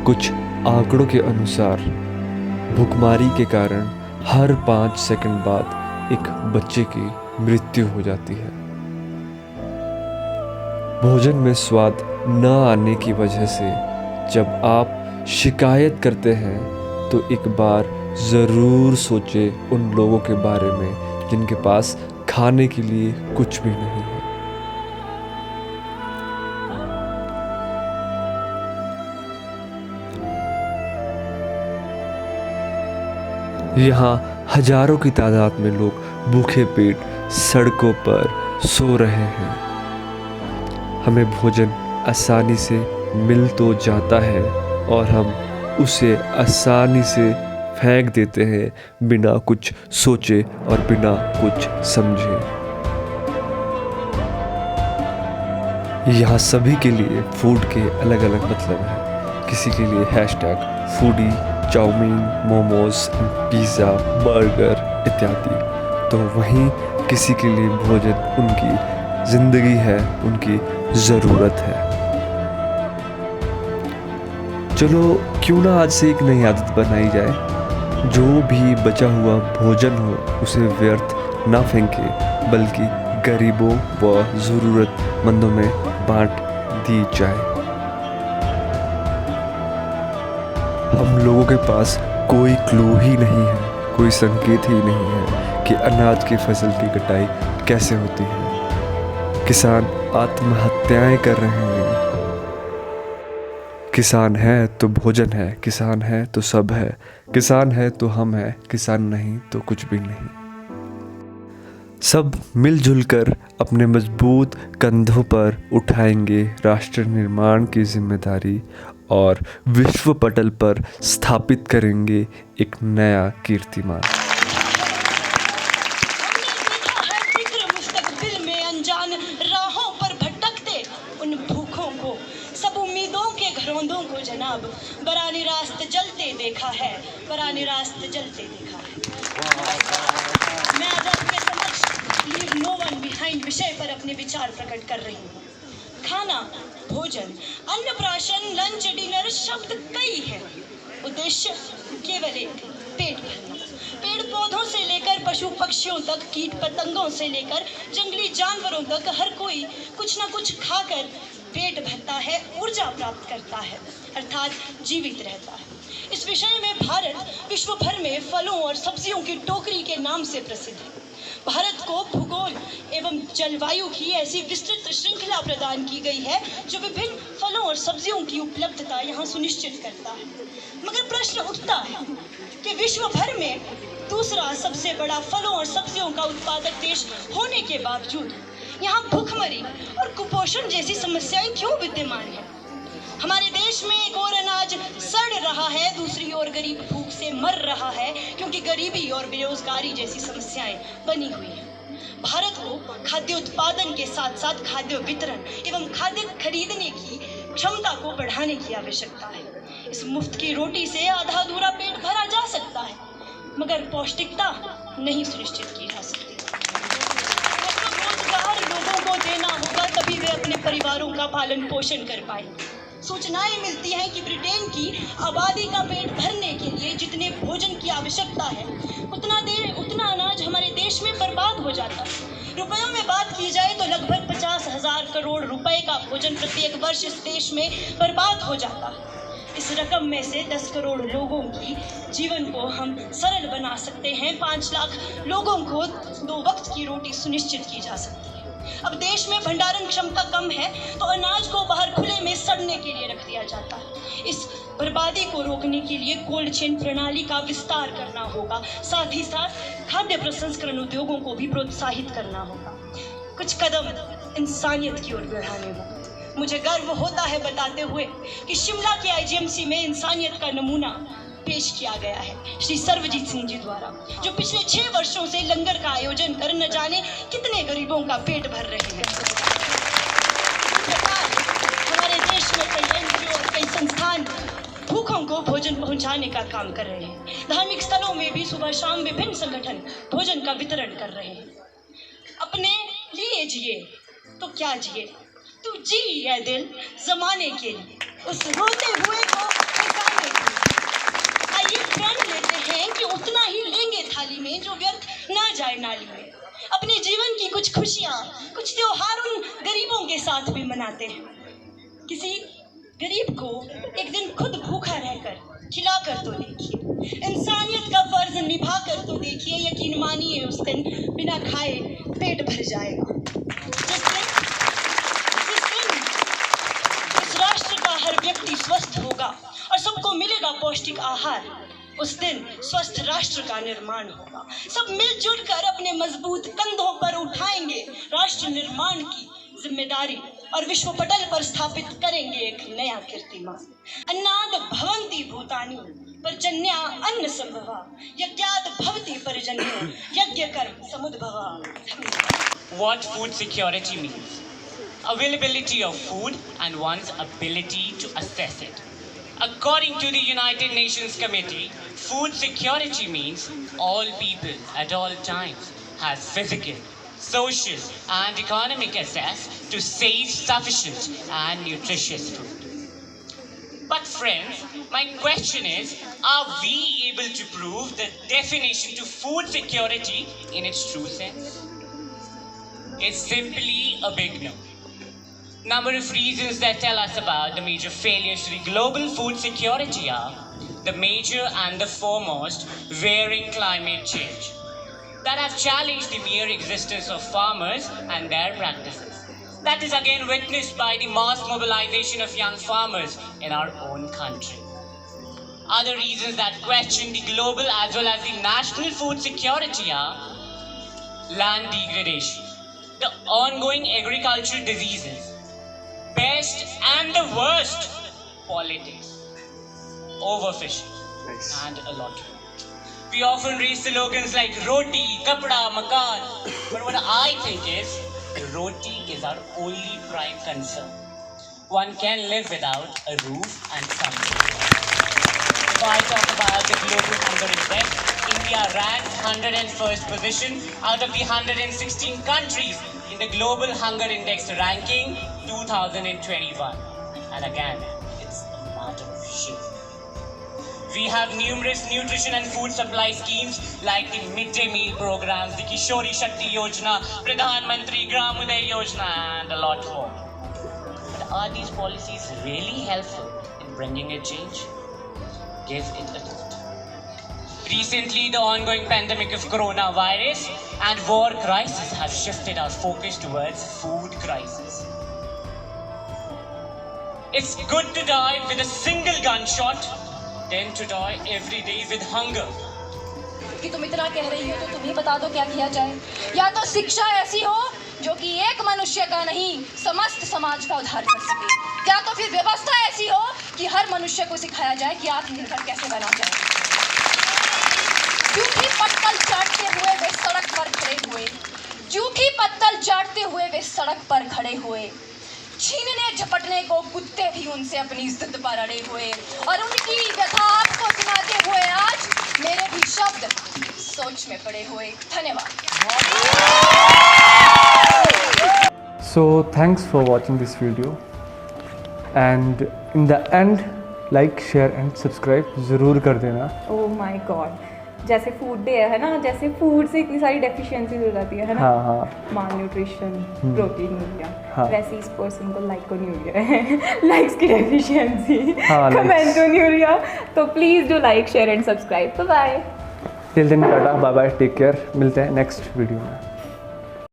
कुछ आंकड़ों के अनुसार भूखमरी के कारण हर 5 सेकंड बाद एक बच्चे की मृत्यु हो जाती है। भोजन में स्वाद न आने की वजह से जब आप शिकायत करते हैं तो एक बार ज़रूर सोचें उन लोगों के बारे में जिनके पास खाने के लिए कुछ भी नहीं है। यहाँ हजारों की तादाद में लोग भूखे पेट सड़कों पर सो रहे हैं। हमें भोजन आसानी से मिल तो जाता है और हम उसे आसानी से फेंक देते हैं बिना कुछ सोचे और बिना कुछ समझे। यहाँ सभी के लिए फूड के अलग अलग मतलब हैं। किसी के लिए hashtag foodie, chowmein, momos, pizza, burger इत्यादि, तो वहीं किसी के लिए भोजन उनकी ज़िंदगी है, उनकी ज़रूरत है। चलो क्यों ना आज से एक नई आदत बनाई जाए। जो भी बचा हुआ भोजन हो उसे व्यर्थ ना फेंके बल्कि गरीबों व ज़रूरतमंदों में बांट दी जाए। हम लोगों के पास कोई क्लू ही नहीं है, कोई संकेत ही नहीं है कि अनाज की फसल की कटाई कैसे होती है। किसान आत्महत्याएं कर रहे हैं। किसान है तो भोजन है, किसान है तो सब है, किसान है तो हम है, किसान नहीं तो कुछ भी नहीं। सब मिलजुल कर अपने मजबूत कंधों पर उठाएंगे राष्ट्र निर्माण की जिम्मेदारी और विश्व पटल पर स्थापित करेंगे एक नया कीर्तिमान। मुस्तकबिल में अनजान राहों पर भटकते उन भूखों को, सब उम्मीदों के घरौंदों को जनाब बरानी रास्त जलते देखा है, बरानी रास्त जलते देखा है। मैं आज आपके समक्ष लीव नो वन बिहाइंड विषय पर अपने विचार प्रकट कर रही हूँ। खाना, भोजन, अन्नप्राशन, लंच, डिनर शब्द कई है, उद्देश्य केवल एक, पेट भरना। पेड़ पौधों से लेकर पशु पक्षियों तक, कीट पतंगों से लेकर जंगली जानवरों तक हर कोई कुछ न कुछ खाकर पेट भरता है, ऊर्जा प्राप्त करता है, अर्थात जीवित रहता है। इस विषय में भारत विश्व भर में फलों और सब्जियों की टोकरी के नाम से प्रसिद्ध है। भारत को भूगोल एवं जलवायु की ऐसी विस्तृत श्रृंखला प्रदान की गई है जो विभिन्न फलों और सब्जियों की उपलब्धता यहाँ सुनिश्चित करता है। मगर प्रश्न उठता है कि विश्व भर में दूसरा सबसे बड़ा फलों और सब्जियों का उत्पादक देश होने के बावजूद यहाँ भूखमरी और कुपोषण जैसी समस्याएं क्यों विद्यमान है? हमारे देश में एक और अनाज सड़ रहा है, दूसरी ओर गरीब भूख से मर रहा है क्योंकि गरीबी और बेरोजगारी जैसी समस्याएं बनी हुई हैं। भारत को खाद्य उत्पादन के साथ साथ खाद्य वितरण एवं खाद्य खरीदने की क्षमता को बढ़ाने की आवश्यकता है। इस मुफ्त की रोटी से आधा अधूरा पेट भरा जा सकता है मगर पौष्टिकता नहीं सुनिश्चित की जा सकती। रोजगार लोगों को देना होगा तभी वे अपने परिवारों का पालन पोषण कर पाए। सूचनाएं मिलती हैं कि ब्रिटेन की आबादी का पेट भरने के लिए जितने भोजन की आवश्यकता है उतना अनाज हमारे देश में बर्बाद हो जाता है। रुपयों में बात की जाए तो लगभग 50,000 करोड़ रुपए का भोजन प्रत्येक वर्ष इस देश में बर्बाद हो जाता है। इस रकम में से 10 करोड़ लोगों की जीवन को हम सरल बना सकते हैं। 5 लाख लोगों को 2 वक्त की रोटी सुनिश्चित की जा सकती है। अब देश में भंडारण क्षमता कम है तो अनाज को बाहर खुले में सड़ने के लिए रख दिया जाता है। इस बर्बादी को रोकने के लिए कोल्ड चेन प्रणाली का विस्तार करना होगा। साथ ही साथ खाद्य प्रसंस्करण उद्योगों को भी प्रोत्साहित करना होगा। कुछ कदम इंसानियत की ओर बढ़ाने होंगे। मुझे गर्व होता है बताते हुए कि शिमला के आईजीएमसी में इंसानियत का नमूना पेश किया गया है श्री सर्वजीत सिंह जी द्वारा, जो पिछले 6 वर्षों से लंगर का आयोजन कर न जाने कितने गरीबों का पेट भर रहे हैं। हमारे देश में कई एनजीओ और कई संस्थान भूखों को भोजन पहुंचाने का काम कर रहे हैं। धार्मिक स्थलों में भी सुबह शाम विभिन्न संगठन भोजन का वितरण कर रहे हैं। अपने लिए जिए तो क्या जिए, तू जी है दिल जमाने के लिए, उस रोते हुए को प्रण लेते हैं कि उतना ही लेंगे थाली में जो व्यर्थ ना जाए नाली में। अपने जीवन की कुछ खुशियाँ, कुछ त्योहार उन गरीबों के साथ भी मनाते हैं। किसी गरीब को एक दिन खुद भूखा रहकर खिला कर तो देखिए, इंसानियत का फर्ज निभा कर तो देखिए। यकीन मानिए उस दिन बिना खाए पेट भर जाएगा। जिस दिन इस राष्ट्र का हर व्यक्ति स्वस्थ होगा और सबको मिलेगा पौष्टिक आहार, उस दिन स्वस्थ राष्ट्र का निर्माण होगा। सब मिलजुल कर अपने मजबूत कंधों पर उठाएंगे राष्ट्र निर्माण की जिम्मेदारी और विश्व पटल पर स्थापित करेंगे एक नया कीर्तिमान। अन्नाद भवन्ति भूतानि पर्जन्या अन्न संभवा, यज्ञाद भवति पर्जन्यो यज्ञ कर्म समुद्भवा। What food security means: availability of food and one's ability to assess it. According to the United Nations Committee, food security means all people at all times have physical, social and economic access to safe, sufficient and nutritious food. But friends, my question is, are we able to prove the definition to food security in its true sense? It's simply a big no. Number of reasons that tell us about the major failures to the global food security are the major and the foremost varying climate change that have challenged the mere existence of farmers and their practices. That is again witnessed by the mass mobilization of young farmers in our own country. Other reasons that question the global as well as the national food security are land degradation, the ongoing agricultural diseases, best and the worst, politics, overfishing, and a lot more. We often raise slogans like roti, kapda, makan, but what I think is, roti is our only prime concern. One can live without a roof and something. If I talk about the global hunger index, India ranks 101st position out of the 116 countries in the global hunger index ranking 2021. And again, it's a matter of shame. We have numerous nutrition and food supply schemes like the midday meal programs, the Kishori Shakti Yojana, Pradhan Mantri Gram Uday Yojana, and a lot more. But are these policies really helpful in bringing a change? Give it a thought. Recently, the ongoing pandemic of coronavirus and war crisis have shifted our focus towards food crisis. It's good to die with a single gunshot than to die every day with hunger. कि तुम इतना कह रही हो तो तुम ही बता दो क्या किया जाए। या तो शिक्षा ऐसी हो जो कि एक मनुष्य का नहीं समस्त समाज का उद्धार कर सके, या तो फिर व्यवस्था ऐसी हो कि हर मनुष्य को सिखाया जाए कि आत्मनिर्भर कैसे बना जाए। जूठी पत्तल चाटते हुए वे सड़क पर खड़े हुए, जूठी पत्तल चाटते हुए वे सड़क पर खड़े हुए, छीनने झपटने को कुत्ते भी उनसे अपनी इज्जत पर अड़े हुए, और उनकी व्यथा आपको सुनाते हुए आज मेरे भी शब्द सोच में पड़े हुए। धन्यवाद। So thanks for watching this video, and in the end like, share and subscribe ज़रूर कर देना। ओह माय गॉड, जैसे फूड डे है ना, जैसे फूड से इतनी सारी डेफिशिएंसीज हो जाती है ना। हाँ हाँ, माल न्यूट्रिशन, प्रोटीन यूरिया, हाँ। वैसे इस पर्सन को लाइकोन्यूरिया है, लाइक्स की डेफिशिएंसी, हाँ, कमेंटोन्यूरिया। तो please do like, share and subscribe. Bye. Till then tata, bye bye, take care, मिलते हैं नेक्स्ट वीडियो में।